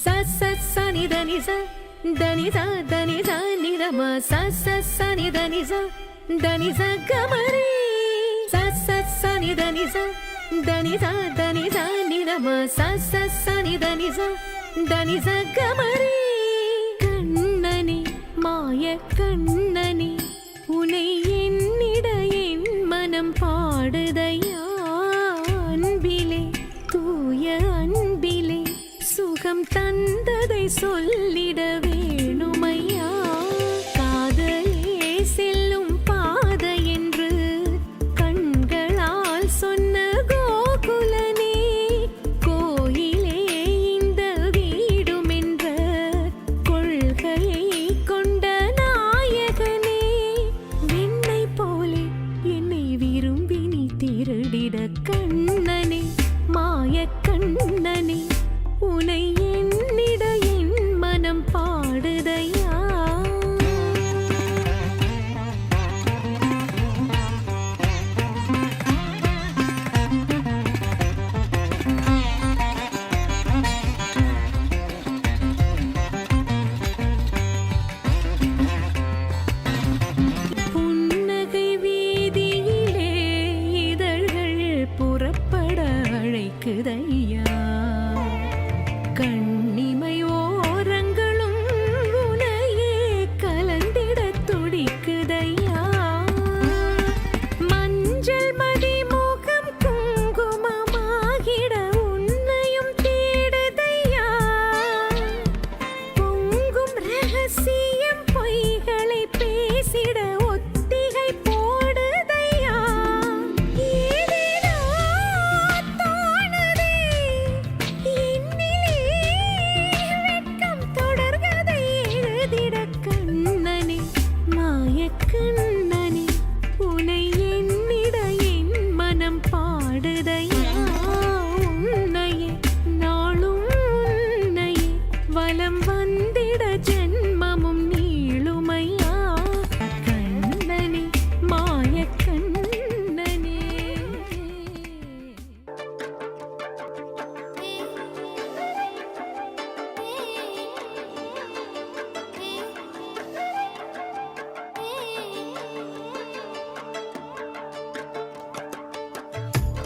sa sa sa ni da ni sa da ni sa ni da ma sa sa sa ni da ni sa ga ma re sa sa sa ni da ni sa ni da ma sa sa sa ni da ga ma re கண்ணனே மாய கண்ணனே உனை என்னிட என் மனம் பாடுதையா அன்பிலே தூய அன்பிலே சுகம் தந்ததை சொல்லிட வேணுமையா காதலே செல்லும் பாதை என்று கண்களால் சொன்ன கோகுலனே கோயிலே இந்த வீடும் என்ற கொள்கையை கொண்ட நாயகனே வெண்ணை போலே என்னை விரும்பி நீ திருடிட கண்ணனே மாய கண்ணனே உனை என்னிட என் மனம் பாடுதையா புன்னகை வீதியிலே இதழ்கள் புறப்பட அழைக்குதையா கண்ணிமை ஓரங்களும் உனையே கலந்திட துடிக்குதையா மஞ்சள் மதி முகம் குங்குமமாகிட உன்னையும் தேடுதையா பொங்கும் ரகசியம் பொய்களை பேசிட ஒத்திகை போடுதையா ஏதேனோ தோணுதே என்னிலே வெட்கம் தொடர்கதை எழுதிட கண்ணனே மாய கண்ணனே உனை என்னிட என் மனம் பாடுதையா உன்னையே நாளும் உன்னையே வலம் வந்திட ஜென்மமும் நீளுமையா கண்ணனே மாய கண்ணனே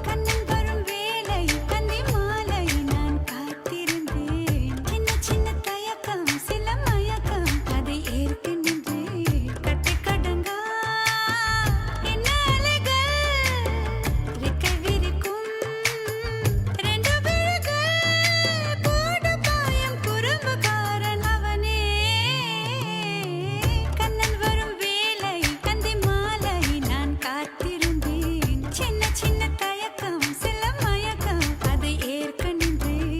கண்ணன் வரும் வேளை கன்னி மாலை நான் காத்திருந்தேன் சின்ன சின்ன தயக்கம் சில மயக்கம் அதை ஏற்க நின்றேன் கட்டி கடங்கா என்ன அலைகள் ரெக்கை விரிக்கும் ரெண்டு விழிகள் போடு பாயம் குறும்புக்காரன் அவனே கண்ணன் வரும் வேளை கந்தி மாலை நான் காத்திருந்தேன் சின்ன சின்ன தயக்கம் சில மயக்கம் அதை ஏற்க நின்றேன்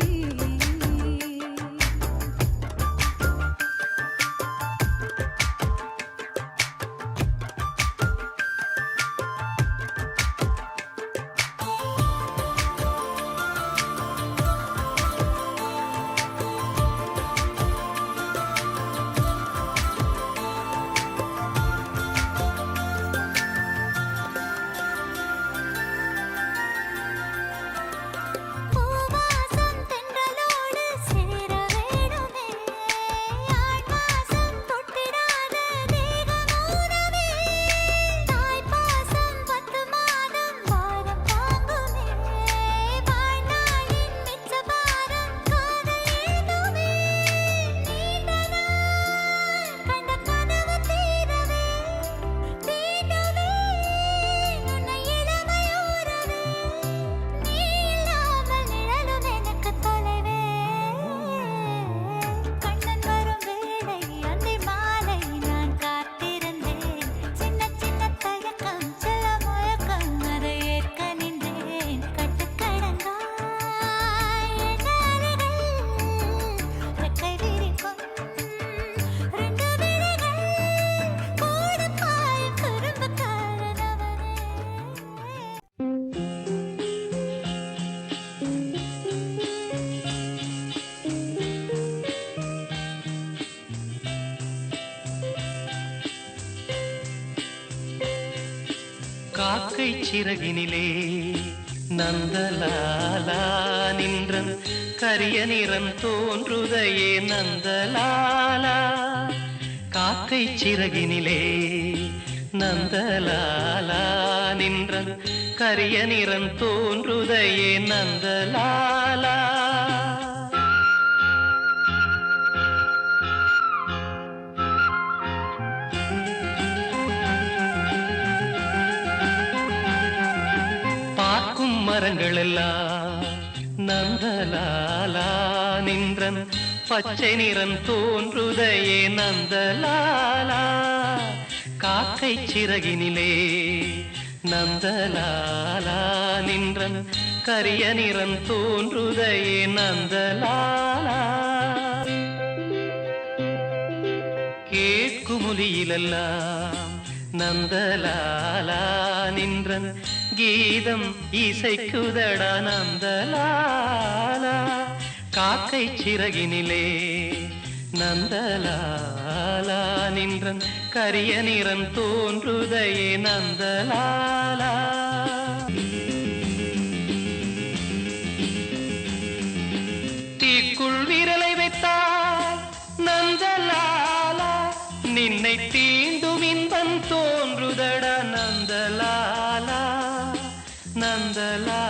பூவாசம் தென்றலோடு சேர வேணுமே ஆழ்வாசம் தொட்டிடாத தேகமூரமே தாய்ப்பாசம் 10 மாதம் வாரம் தாங்குமே வாழ்நாளின் மிச்ச பாரம் காதல் ஏதுமே நீண்ட நாள் கண்ட கனவு தீரவே தீண்டவே உன்னை இளமையோரவே நீ இல்லாமல் நிழலும் எனக்கு தொலைவே கண்ணன் வரும் வேளை அந்தி மாலை நான் காத்திருந்தேன் சின்ன சின்ன தயக்கம் சில முயக்கம் அதை ஏற்க நின்றேன் கட்டுக்கடங்கா என் அலைகள் ரெக்கை விரிக்கும் ரெண்டு விழிகள் போடு பாயும் குறும்புக்காரன் அவனே காக்கை சிறகினிலே நந்தலாலா நின்றன் கரிய நிறம் தோன்றுதையே நந்தலாலா காக்கை சிறகினிலே நந்தலாலா நின்றன் கரிய நிறம் தோன்றுதையே நந்தலாலா பார்க்கும் மரங்கள் எல்லாம் நந்தலாலா நின்றன் பச்சை நிறம் தோன்றுதையே நந்தலாலா காக்கை சிறகினிலே நந்தலாலா நின்றன் கரிய நிறம் தோன்றுதையே நந்தலாலா கேட்குமொழியிலெல்லாம் நந்தலாலா நின்றன் கீதம் இசைக்குதடா நந்தலாலா காக்கை சிறகினிலே நந்தலாலா நின்றன் கரிய நிறம் தோன்றுதையே நந்தலாலா தீக்குள் விரலை வைத்தால் நந்தலாலா நின்னை தீண்டும் இன்பம் தோன்றுதடா நந்தலாலா நந்தலாலா